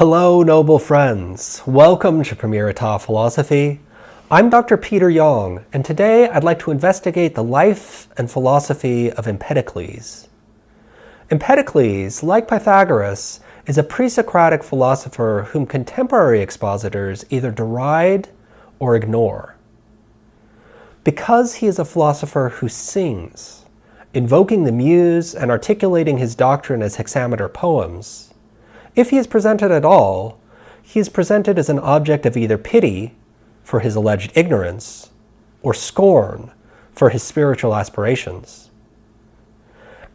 Hello, noble friends. Welcome to Pre-Socratic Philosophy. I'm Dr. Peter Yong, and today I'd like to investigate the life and philosophy of Empedocles. Empedocles, like Pythagoras, is a pre-Socratic philosopher whom contemporary expositors either deride or ignore. Because he is a philosopher who sings, invoking the muse and articulating his doctrine as hexameter poems, if he is presented at all, he is presented as an object of either pity for his alleged ignorance or scorn for his spiritual aspirations.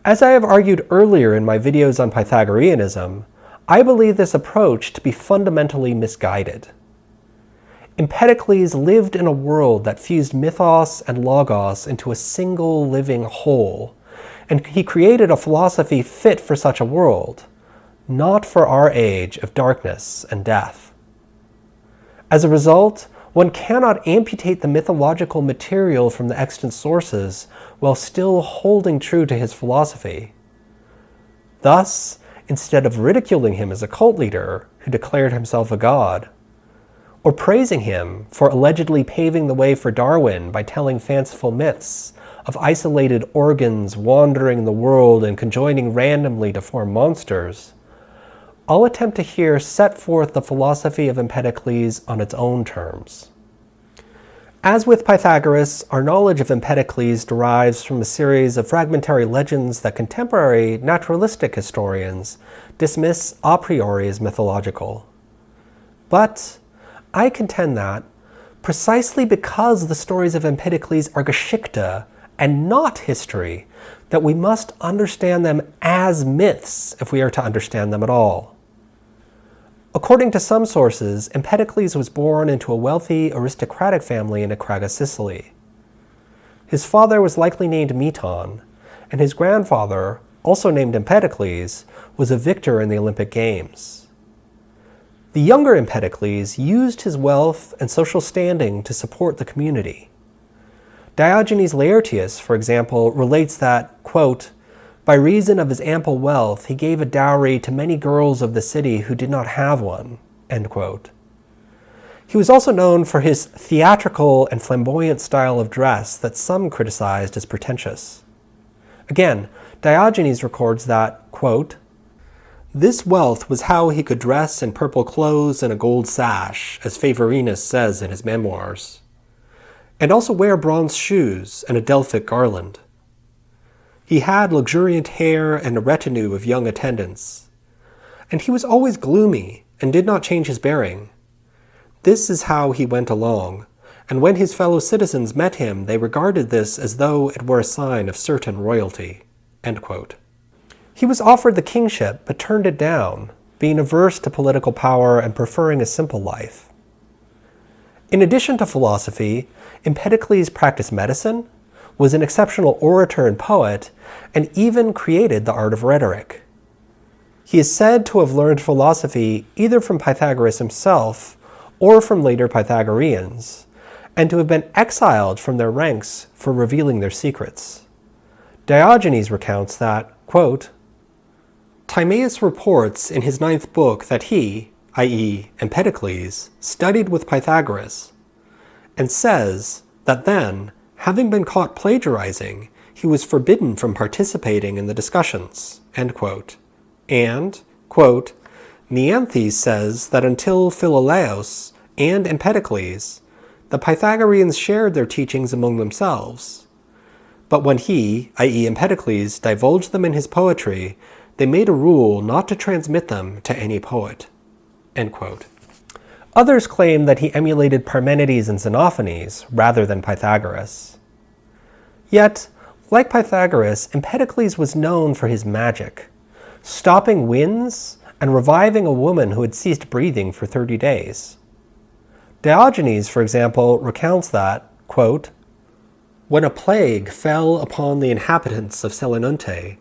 As I have argued earlier in my videos on Pythagoreanism, I believe this approach to be fundamentally misguided. Empedocles lived in a world that fused mythos and logos into a single living whole, and he created a philosophy fit for such a world, not for our age of darkness and death. As a result, one cannot amputate the mythological material from the extant sources while still holding true to his philosophy. Thus, instead of ridiculing him as a cult leader who declared himself a god, or praising him for allegedly paving the way for Darwin by telling fanciful myths of isolated organs wandering the world and conjoining randomly to form monsters, I'll attempt to here set forth the philosophy of Empedocles on its own terms. As with Pythagoras, our knowledge of Empedocles derives from a series of fragmentary legends that contemporary naturalistic historians dismiss a priori as mythological. But I contend that, precisely because the stories of Empedocles are Geschichte and not history, that we must understand them as myths if we are to understand them at all. According to some sources, Empedocles was born into a wealthy aristocratic family in Acraga, Sicily. His father was likely named Meton, and his grandfather, also named Empedocles, was a victor in the Olympic Games. The younger Empedocles used his wealth and social standing to support the community. Diogenes Laertius, for example, relates that, quote, "By reason of his ample wealth, he gave a dowry to many girls of the city who did not have one," end quote. He was also known for his theatrical and flamboyant style of dress that some criticized as pretentious. Again, Diogenes records that, quote, "This wealth was how he could dress in purple clothes and a gold sash, as Favorinus says in his memoirs, and also wear bronze shoes and a Delphic garland. He had luxuriant hair and a retinue of young attendants. And he was always gloomy and did not change his bearing. This is how he went along, and when his fellow citizens met him, they regarded this as though it were a sign of certain royalty." End quote. He was offered the kingship, but turned it down, being averse to political power and preferring a simple life. In addition to philosophy, Empedocles practiced medicine, was an exceptional orator and poet, and even created the art of rhetoric. He is said to have learned philosophy either from Pythagoras himself or from later Pythagoreans, and to have been exiled from their ranks for revealing their secrets. Diogenes recounts that, quote, "Timaeus reports in his 9th book that he, i.e. Empedocles, studied with Pythagoras, and says that then, having been caught plagiarizing, he was forbidden from participating in the discussions," end quote. And, quote, "Neanthes says that until Philolaos and Empedocles, the Pythagoreans shared their teachings among themselves. But when he, i.e. Empedocles, divulged them in his poetry, they made a rule not to transmit them to any poet," end quote. Others claim that he emulated Parmenides and Xenophanes rather than Pythagoras. Yet, like Pythagoras, Empedocles was known for his magic, stopping winds and reviving a woman who had ceased breathing for 30 days. Diogenes, for example, recounts that, quote, "When a plague fell upon the inhabitants of Selinunte,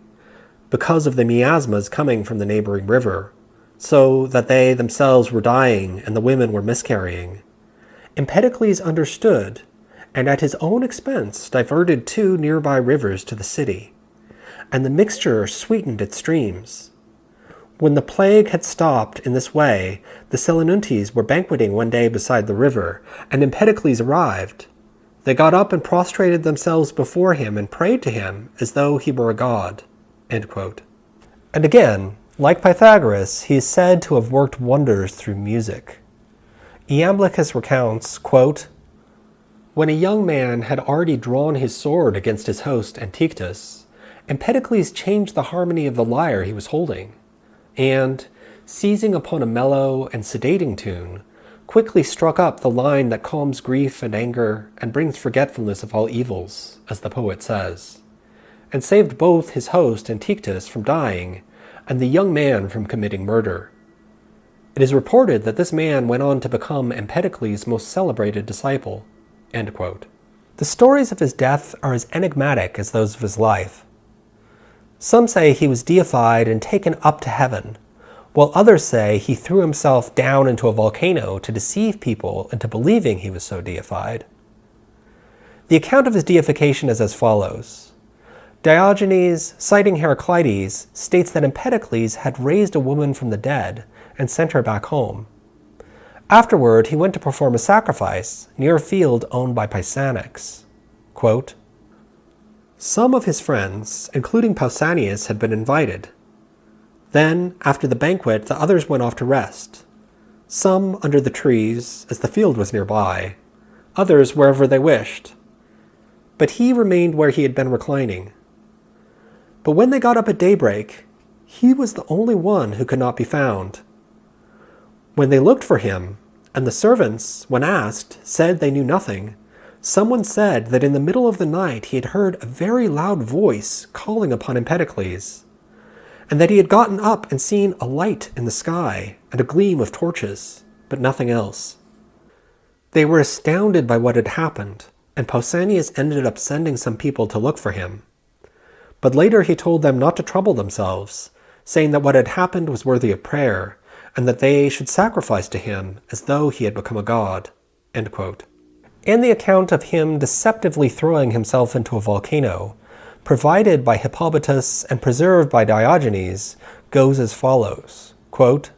because of the miasmas coming from the neighboring river, so that they themselves were dying and the women were miscarrying, Empedocles understood, and at his own expense diverted 2 nearby rivers to the city, and the mixture sweetened its streams. When the plague had stopped in this way, the Selinuntes were banqueting one day beside the river, and Empedocles arrived. They got up and prostrated themselves before him and prayed to him as though he were a god." End quote. And again, like Pythagoras, he is said to have worked wonders through music. Iamblichus recounts, quote, "When a young man had already drawn his sword against his host Antichtus, Empedocles changed the harmony of the lyre he was holding, and, seizing upon a mellow and sedating tune, quickly struck up the line that calms grief and anger and brings forgetfulness of all evils, as the poet says, and saved both his host Antichtus from dying and the young man from committing murder. It is reported that this man went on to become Empedocles' most celebrated disciple." End quote. The stories of his death are as enigmatic as those of his life. Some say he was deified and taken up to heaven, while others say he threw himself down into a volcano to deceive people into believing he was so deified. The account of his deification is as follows. Diogenes, citing Heraclides, states that Empedocles had raised a woman from the dead and sent her back home. Afterward, he went to perform a sacrifice near a field owned by Pausanias. Quote, "Some of his friends, including Pausanias, had been invited. Then, after the banquet, the others went off to rest. Some under the trees, as the field was nearby, others wherever they wished. But he remained where he had been reclining. But when they got up at daybreak, he was the only one who could not be found. When they looked for him, and the servants, when asked, said they knew nothing, someone said that in the middle of the night he had heard a very loud voice calling upon Empedocles, and that he had gotten up and seen a light in the sky and a gleam of torches, but nothing else. They were astounded by what had happened, and Pausanias ended up sending some people to look for him. But later he told them not to trouble themselves, saying that what had happened was worthy of prayer, and that they should sacrifice to him as though he had become a god." End quote. And the account of him deceptively throwing himself into a volcano, provided by Hippolytus and preserved by Diogenes, goes as follows. Quote,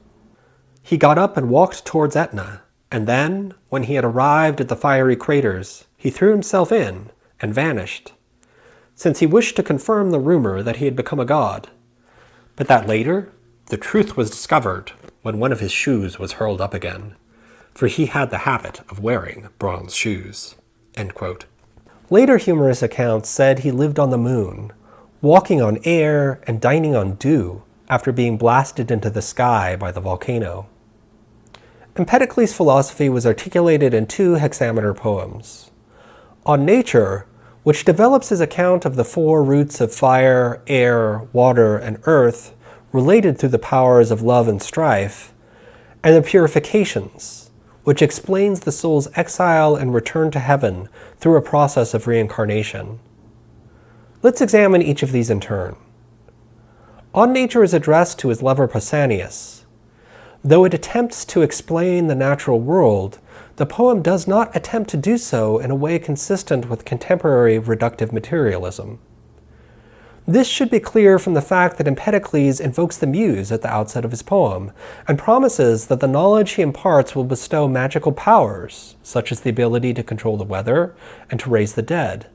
"He got up and walked towards Etna, and then, when he had arrived at the fiery craters, he threw himself in and vanished, since he wished to confirm the rumor that he had become a god, but that later the truth was discovered when one of his shoes was hurled up again, for he had the habit of wearing bronze shoes." End quote. Later humorous accounts said he lived on the moon, walking on air and dining on dew after being blasted into the sky by the volcano. Empedocles' philosophy was articulated in 2 hexameter poems. On Nature, which develops his account of the 4 roots of fire, air, water, and earth, related through the powers of love and strife, and the Purifications, which explains the soul's exile and return to heaven through a process of reincarnation. Let's examine each of these in turn. On Nature is addressed to his lover Pausanias. Though it attempts to explain the natural world, the poem does not attempt to do so in a way consistent with contemporary reductive materialism. This should be clear from the fact that Empedocles invokes the muse at the outset of his poem, and promises that the knowledge he imparts will bestow magical powers, such as the ability to control the weather and to raise the dead.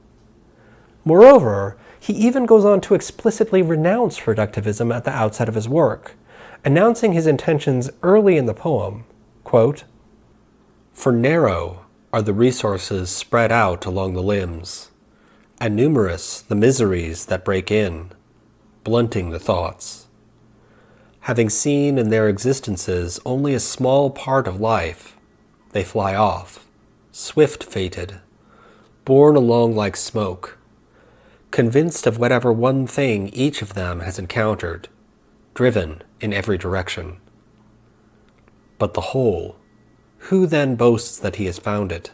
Moreover, he even goes on to explicitly renounce reductivism at the outset of his work, announcing his intentions early in the poem. Quote, "For narrow are the resources spread out along the limbs, and numerous the miseries that break in, blunting the thoughts. Having seen in their existences only a small part of life, they fly off, swift-fated, borne along like smoke, convinced of whatever one thing each of them has encountered, driven in every direction. But the whole, who then boasts that he has found it?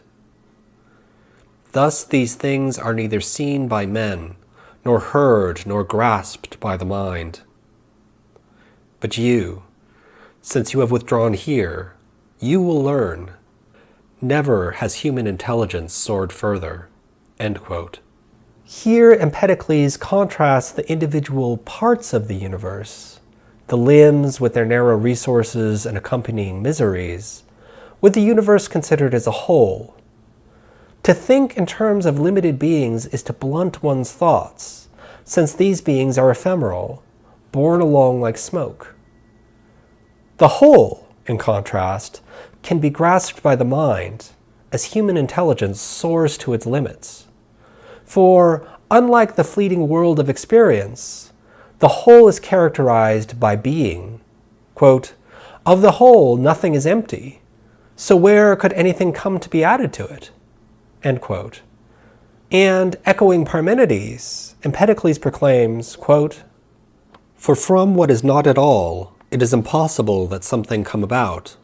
Thus these things are neither seen by men, nor heard nor grasped by the mind. But you, since you have withdrawn here, you will learn. Never has human intelligence soared further." End quote. Here Empedocles contrasts the individual parts of the universe, the limbs with their narrow resources and accompanying miseries, with the universe considered as a whole. To think in terms of limited beings is to blunt one's thoughts, since these beings are ephemeral, borne along like smoke. The whole, in contrast, can be grasped by the mind, as human intelligence soars to its limits. For, unlike the fleeting world of experience, the whole is characterized by being. Quote, "Of the whole, nothing is empty, so where could anything come to be added to it?" End quote. And echoing Parmenides, Empedocles proclaims, quote, "For from what is not at all, it is impossible that something come about,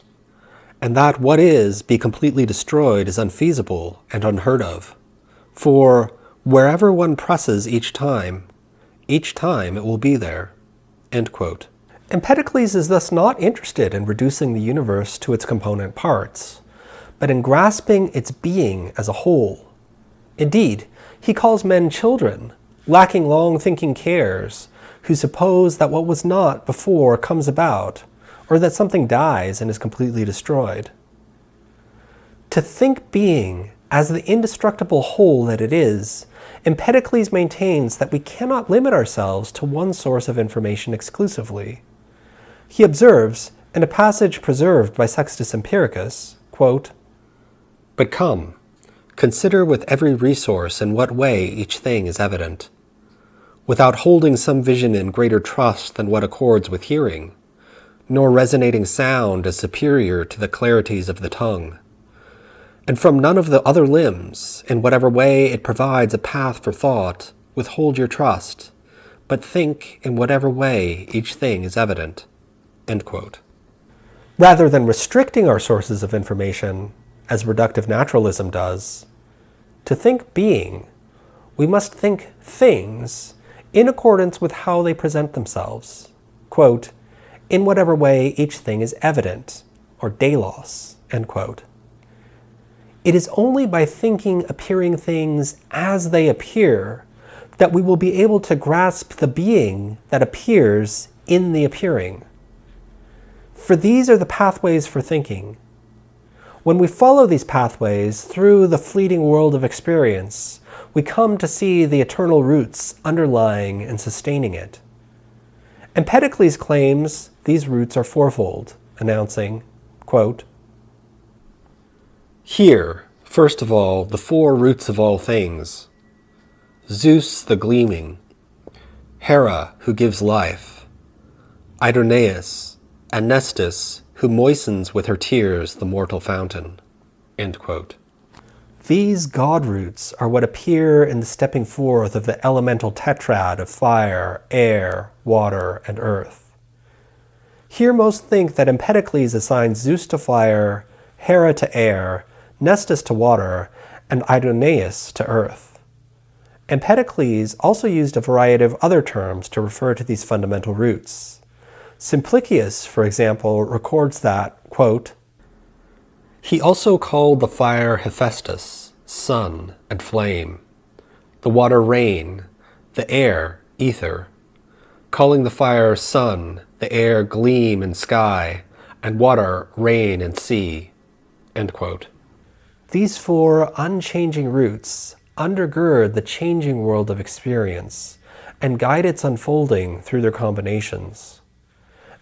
and that what is be completely destroyed is unfeasible and unheard of. For wherever one presses each time it will be there." End quote. Empedocles is thus not interested in reducing the universe to its component parts, but in grasping its being as a whole. Indeed, he calls men children, lacking long-thinking cares, who suppose that what was not before comes about, or that something dies and is completely destroyed. To think being as the indestructible whole that it is, Empedocles maintains that we cannot limit ourselves to one source of information exclusively. He observes, in a passage preserved by Sextus Empiricus, quote, "But come, consider with every resource in what way each thing is evident, without holding some vision in greater trust than what accords with hearing, nor resonating sound as superior to the clarities of the tongue. And from none of the other limbs, in whatever way it provides a path for thought, withhold your trust, but think in whatever way each thing is evident." End quote. Rather than restricting our sources of information, as reductive naturalism does, to think being, we must think things in accordance with how they present themselves. Quote, "In whatever way each thing is evident," or delos. End quote. It is only by thinking appearing things as they appear that we will be able to grasp the being that appears in the appearing. For these are the pathways for thinking. When we follow these pathways through the fleeting world of experience, we come to see the eternal roots underlying and sustaining it. Empedocles claims these roots are fourfold, announcing, quote, "Here, first of all, the four roots of all things. Zeus the gleaming, Hera who gives life, Idoneus, and Nestis who moistens with her tears the mortal fountain." End quote. These god roots are what appear in the stepping forth of the elemental tetrad of fire, air, water, and earth. Here most think that Empedocles assigns Zeus to fire, Hera to air, Nestis to water, and Idoneus to earth. Empedocles also used a variety of other terms to refer to these fundamental roots. Simplicius, for example, records that, quote, "He also called the fire Hephaestus, sun and flame, the water rain, the air ether, calling the fire sun, the air gleam and sky, and water rain and sea." End quote. These four unchanging roots undergird the changing world of experience and guide its unfolding through their combinations.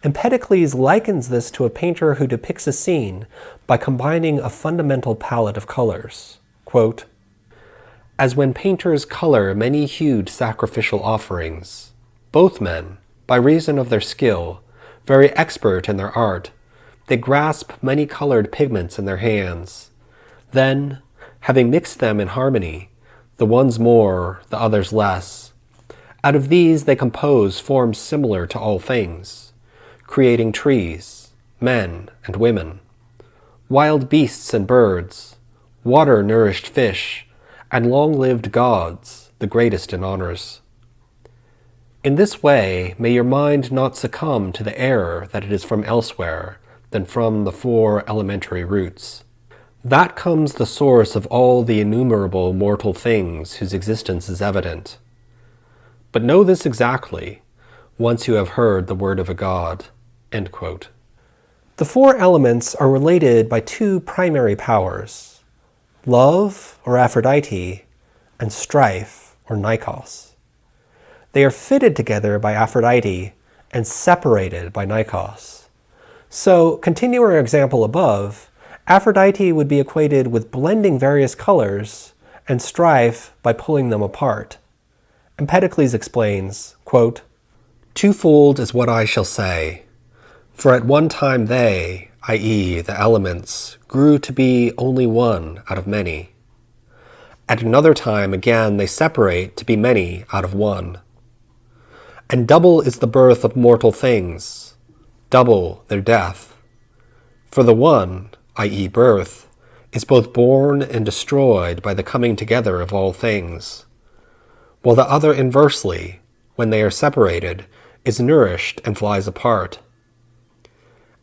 Empedocles likens this to a painter who depicts a scene by combining a fundamental palette of colors. Quote, "As when painters color many-hued sacrificial offerings, both men, by reason of their skill, very expert in their art, they grasp many-colored pigments in their hands. Then, having mixed them in harmony, the ones more, the others less, out of these they compose forms similar to all things, creating trees, men and women, wild beasts and birds, water-nourished fish, and long-lived gods, the greatest in honors. In this way may your mind not succumb to the error that it is from elsewhere than from the four elementary roots. That comes the source of all the innumerable mortal things whose existence is evident. But know this exactly, once you have heard the word of a god." End quote. The four elements are related by two primary powers: love, or Aphrodite, and strife, or Neikos. They are fitted together by Aphrodite and separated by Neikos. So, continue our example above, Aphrodite would be equated with blending various colors, and strife by pulling them apart. Empedocles explains, quote, "Twofold is what I shall say. For at one time they, i.e. the elements, grew to be only one out of many. At another time again they separate to be many out of one. And double is the birth of mortal things, double their death. For the one, i.e. birth, is both born and destroyed by the coming together of all things, while the other inversely, when they are separated, is nourished and flies apart.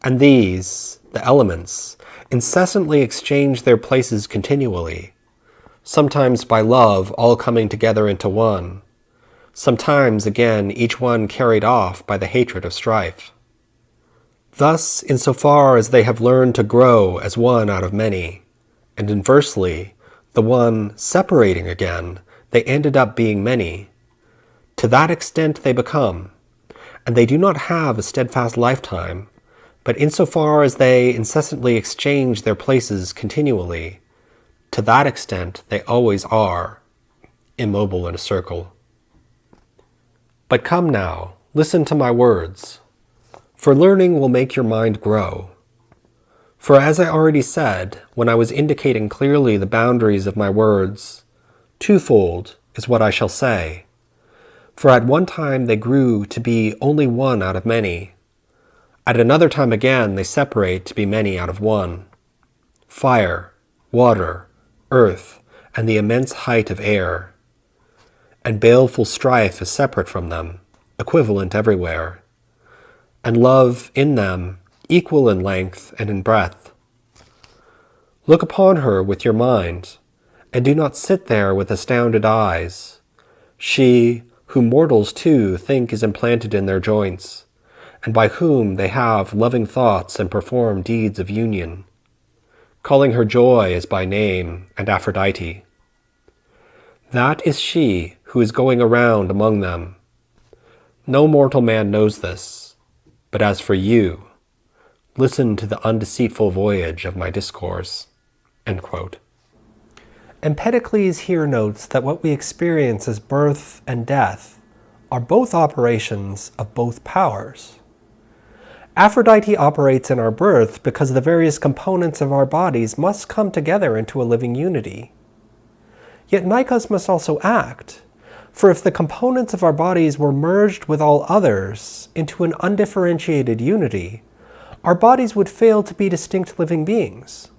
And these, the elements, incessantly exchange their places continually, sometimes by love all coming together into one, sometimes again each one carried off by the hatred of strife. Thus, insofar as they have learned to grow as one out of many, and inversely, the one separating again, they ended up being many. To that extent they become, and they do not have a steadfast lifetime, but insofar as they incessantly exchange their places continually, to that extent they always are, immobile in a circle. But come now, listen to my words, for learning will make your mind grow. For as I already said, when I was indicating clearly the boundaries of my words, twofold is what I shall say. For at one time they grew to be only one out of many. At another time again they separate to be many out of one. Fire, water, earth, and the immense height of air. And baleful strife is separate from them, equivalent everywhere. And love in them, equal in length and in breadth. Look upon her with your mind, and do not sit there with astounded eyes. She, whom mortals too think is implanted in their joints, and by whom they have loving thoughts and perform deeds of union, calling her joy as by name and Aphrodite. That is she who is going around among them. No mortal man knows this, but as for you, listen to the undeceitful voyage of my discourse." End quote. Empedocles here notes that what we experience as birth and death are both operations of both powers. Aphrodite operates in our birth because the various components of our bodies must come together into a living unity. Yet Neikos must also act, for if the components of our bodies were merged with all others into an undifferentiated unity, our bodies would fail to be distinct living beings.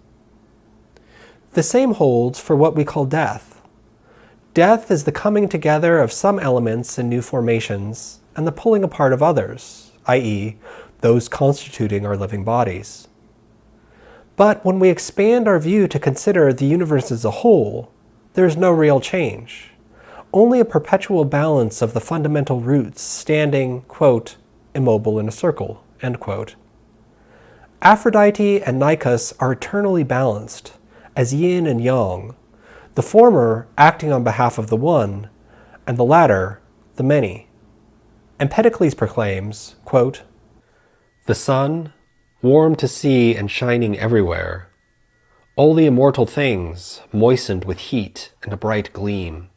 The same holds for what we call death. Death is the coming together of some elements in new formations and the pulling apart of others, i.e., those constituting our living bodies. But when we expand our view to consider the universe as a whole, there is no real change, only a perpetual balance of the fundamental roots standing, quote, immobile in a circle, end quote. Aphrodite and Neikos are eternally balanced, as yin and yang, the former acting on behalf of the one, and the latter, the many. Empedocles proclaims, quote, "The sun, warm to see and shining everywhere, all the immortal things moistened with heat and a bright gleam,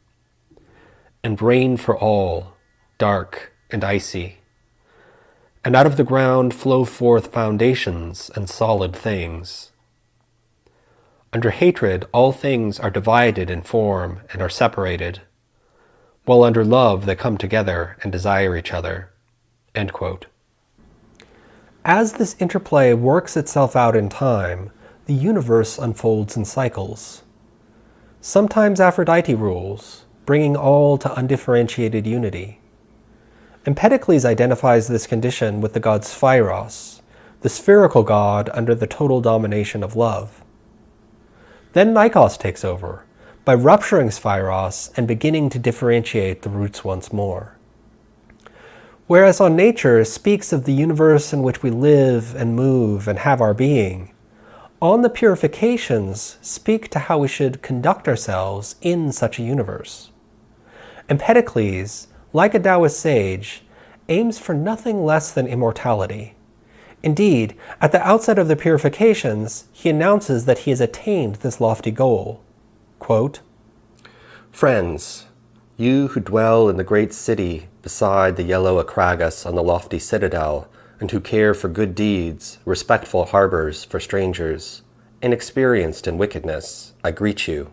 and rain for all, dark and icy. And out of the ground flow forth foundations and solid things. Under hatred all things are divided in form and are separated, while under love they come together and desire each other." End quote. As this interplay works itself out in time, the universe unfolds in cycles. Sometimes Aphrodite rules, bringing all to undifferentiated unity. Empedocles identifies this condition with the god Spheros, the spherical god under the total domination of love. Then Neikos takes over, by rupturing Spheros and beginning to differentiate the roots once more. Whereas On Nature speaks of the universe in which we live and move and have our being, On the Purifications speak to how we should conduct ourselves in such a universe. Empedocles, like a Taoist sage, aims for nothing less than immortality. Indeed, at the outset of the Purifications, he announces that he has attained this lofty goal. Quote, "Friends, you who dwell in the great city beside the yellow Acragas on the lofty citadel, and who care for good deeds, respectful harbors for strangers, inexperienced in wickedness, I greet you.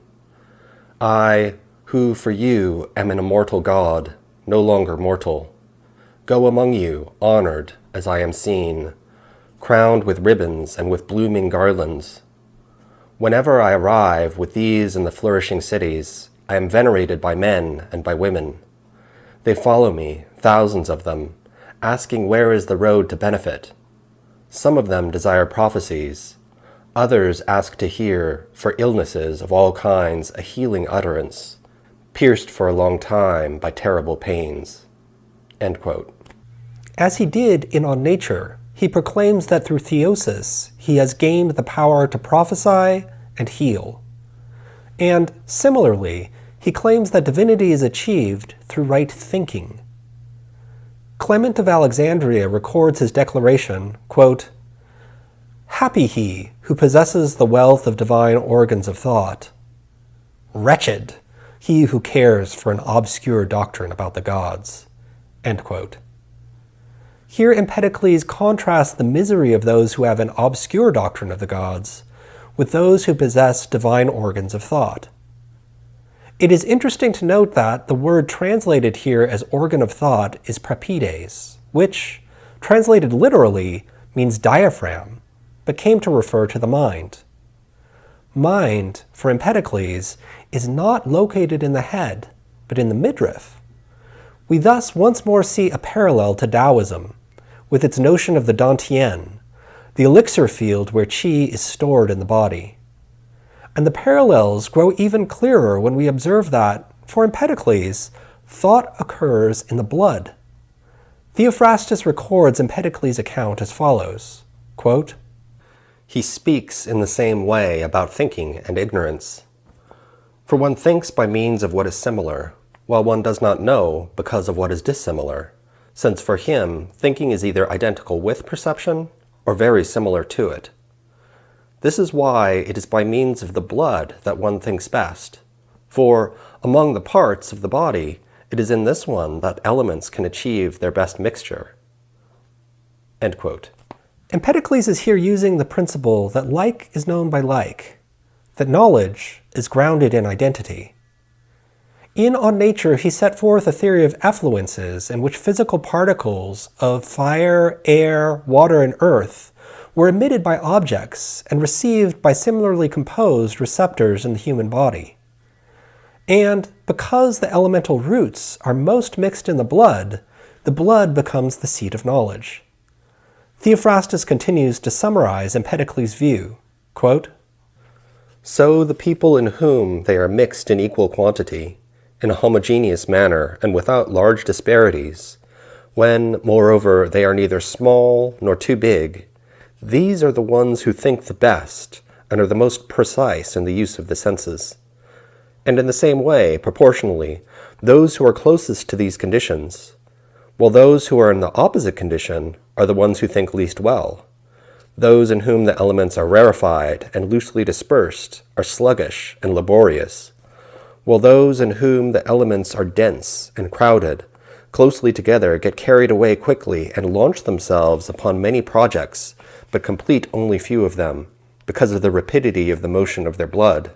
I, who for you am an immortal god, no longer mortal, go among you, honored as I am seen, crowned with ribbons and with blooming garlands. Whenever I arrive with these in the flourishing cities, I am venerated by men and by women. They follow me, thousands of them, asking where is the road to benefit. Some of them desire prophecies. Others ask to hear, for illnesses of all kinds, a healing utterance, pierced for a long time by terrible pains." End quote. As he did in On Nature, he proclaims that through theosis, he has gained the power to prophesy and heal. And similarly, he claims that divinity is achieved through right thinking. Clement of Alexandria records his declaration, quote, "Happy he who possesses the wealth of divine organs of thought. Wretched he who cares for an obscure doctrine about the gods." End quote. Here Empedocles contrasts the misery of those who have an obscure doctrine of the gods with those who possess divine organs of thought. It is interesting to note that the word translated here as organ of thought is prapides, which, translated literally, means diaphragm, but came to refer to the mind. Mind, for Empedocles, is not located in the head, but in the midriff. We thus once more see a parallel to Taoism, with its notion of the Dantian, the elixir field where qi is stored in the body. And the parallels grow even clearer when we observe that, for Empedocles, thought occurs in the blood. Theophrastus records Empedocles' account as follows, quote, "He speaks in the same way about thinking and ignorance. For one thinks by means of what is similar, while one does not know because of what is dissimilar, since for him thinking is either identical with perception or very similar to it. This is why it is by means of the blood that one thinks best, for among the parts of the body it is in this one that elements can achieve their best mixture." End quote. Empedocles is here using the principle that like is known by like, that knowledge is grounded in identity. In On Nature, he set forth a theory of effluences in which physical particles of fire, air, water, and earth were emitted by objects and received by similarly composed receptors in the human body. And because the elemental roots are most mixed in the blood becomes the seat of knowledge. Theophrastus continues to summarize Empedocles' view, quote, "So the people in whom they are mixed in equal quantity, in a homogeneous manner and without large disparities, when, moreover, they are neither small nor too big, these are the ones who think the best and are the most precise in the use of the senses. And in the same way, proportionally, those who are closest to these conditions, while those who are in the opposite condition are the ones who think least well. Those in whom the elements are rarefied and loosely dispersed are sluggish and laborious, while those in whom the elements are dense and crowded, closely together, get carried away quickly and launch themselves upon many projects, but complete only few of them, because of the rapidity of the motion of their blood.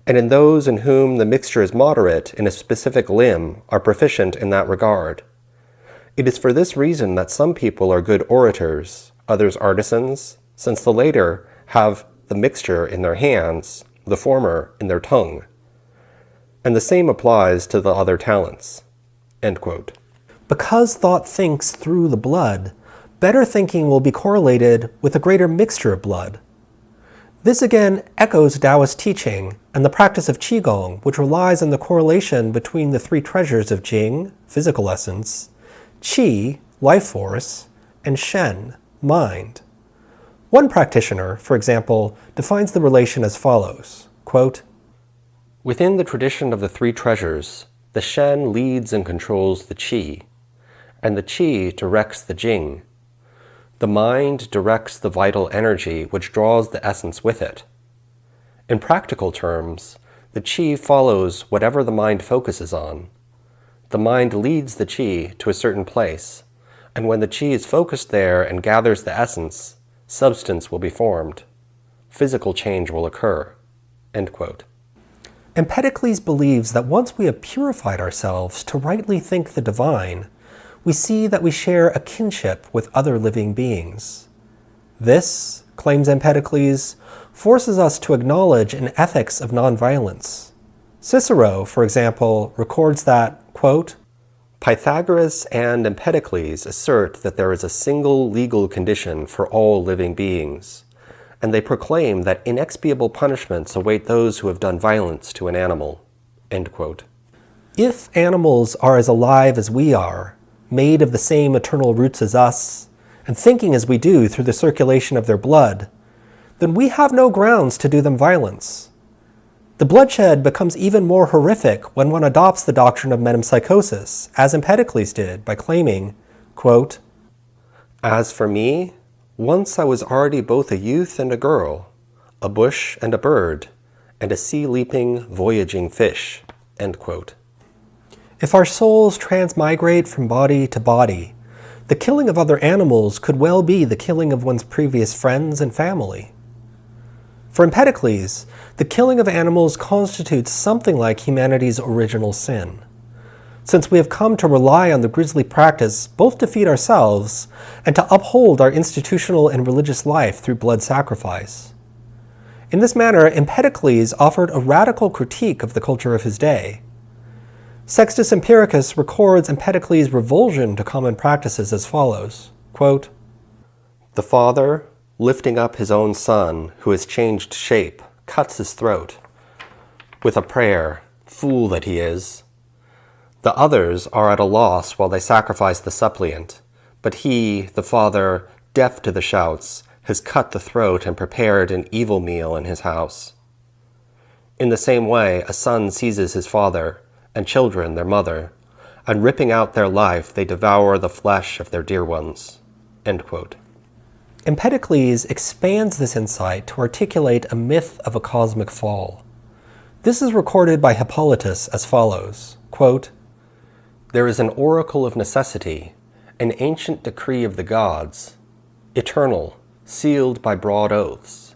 And in those in whom the mixture is moderate in a specific limb are proficient in that regard. It is for this reason that some people are good orators, others artisans, since the later have the mixture in their hands, the former in their tongue. And the same applies to the other talents." End quote. Because thought thinks through the blood, better thinking will be correlated with a greater mixture of blood. This again echoes Taoist teaching and the practice of Qigong, which relies on the correlation between the three treasures of Jing, physical essence, Qi, life force, and Shen, mind. One practitioner, for example, defines the relation as follows, quote, "Within the tradition of the three treasures, the Shen leads and controls the Qi, and the Qi directs the Jing. The mind directs the vital energy which draws the essence with it. In practical terms, the Qi follows whatever the mind focuses on. The mind leads the Qi to a certain place, and when the Qi is focused there and gathers the essence, substance will be formed. Physical change will occur." End quote. Empedocles believes that once we have purified ourselves to rightly think the divine, we see that we share a kinship with other living beings. This, claims Empedocles, forces us to acknowledge an ethics of nonviolence. Cicero, for example, records that, quote, "Pythagoras and Empedocles assert that there is a single legal condition for all living beings, and they proclaim that inexpiable punishments await those who have done violence to an animal." End quote. If animals are as alive as we are, made of the same eternal roots as us, and thinking as we do through the circulation of their blood, then we have no grounds to do them violence. The bloodshed becomes even more horrific when one adopts the doctrine of metempsychosis, as Empedocles did by claiming, quote, "As for me, once I was already both a youth and a girl, a bush and a bird, and a sea-leaping, voyaging fish." End quote. If our souls transmigrate from body to body, the killing of other animals could well be the killing of one's previous friends and family. For Empedocles, the killing of animals constitutes something like humanity's original sin. Since we have come to rely on the grisly practice both to feed ourselves and to uphold our institutional and religious life through blood sacrifice. In this manner, Empedocles offered a radical critique of the culture of his day. Sextus Empiricus records Empedocles' revulsion to common practices as follows, quote, "The father, lifting up his own son, who has changed shape, cuts his throat. With a prayer, fool that he is. The others are at a loss while they sacrifice the suppliant, but he, the father, deaf to the shouts, has cut the throat and prepared an evil meal in his house. In the same way, a son seizes his father, and children their mother, and ripping out their life, they devour the flesh of their dear ones." End quote. Empedocles expands this insight to articulate a myth of a cosmic fall. This is recorded by Hippolytus as follows, quote, "There is an oracle of necessity, an ancient decree of the gods, eternal, sealed by broad oaths.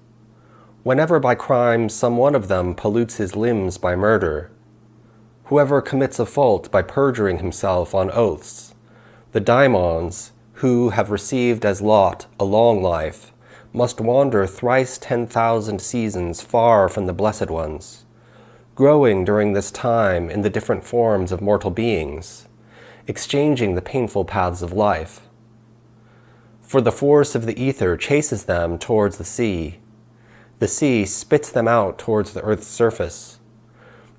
Whenever by crime some one of them pollutes his limbs by murder, whoever commits a fault by perjuring himself on oaths, the daimons, who have received as lot a long life, must wander thrice 10,000 seasons far from the blessed ones, growing during this time in the different forms of mortal beings, exchanging the painful paths of life. For the force of the ether chases them towards the sea spits them out towards the earth's surface,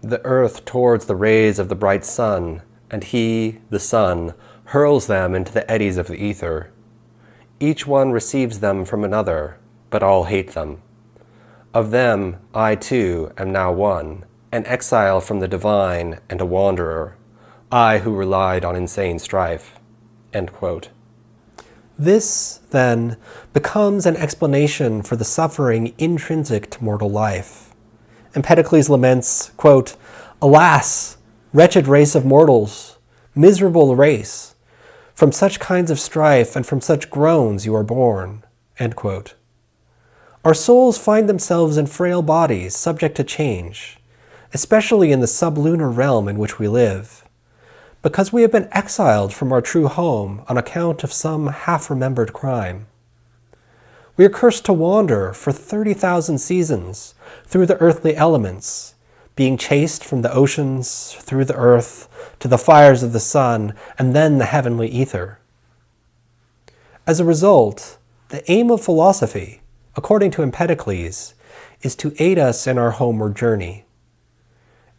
the earth towards the rays of the bright sun, and he, the sun, hurls them into the eddies of the ether. Each one receives them from another, but all hate them. Of them, I too am now one, an exile from the divine and a wanderer, I who relied on insane strife." End quote. This, then, becomes an explanation for the suffering intrinsic to mortal life. Empedocles laments, quote, "Alas, wretched race of mortals, miserable race! From such kinds of strife and from such groans you are born." End quote. Our souls find themselves in frail bodies subject to change, especially in the sublunar realm in which we live, because we have been exiled from our true home on account of some half-remembered crime. We are cursed to wander for 30,000 seasons through the earthly elements, being chased from the oceans, through the earth, to the fires of the sun, and then the heavenly ether. As a result, the aim of philosophy, according to Empedocles, is to aid us in our homeward journey.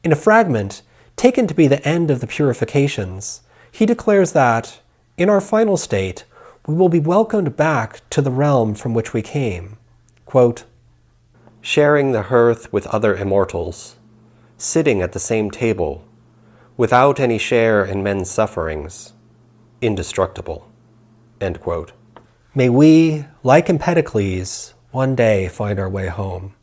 In a fragment, taken to be the end of the Purifications, he declares that, In our final state, we will be welcomed back to the realm from which we came. Quote, sharing the hearth with other immortals, sitting at the same table, without any share in men's sufferings, indestructible. End quote. May we, like Empedocles, one day find our way home.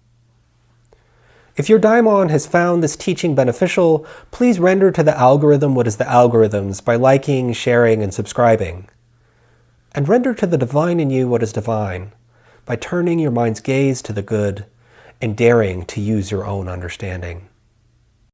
If your daimon has found this teaching beneficial, please render to the algorithm what is the algorithm's by liking, sharing, and subscribing. And render to the divine in you what is divine by turning your mind's gaze to the good and daring to use your own understanding.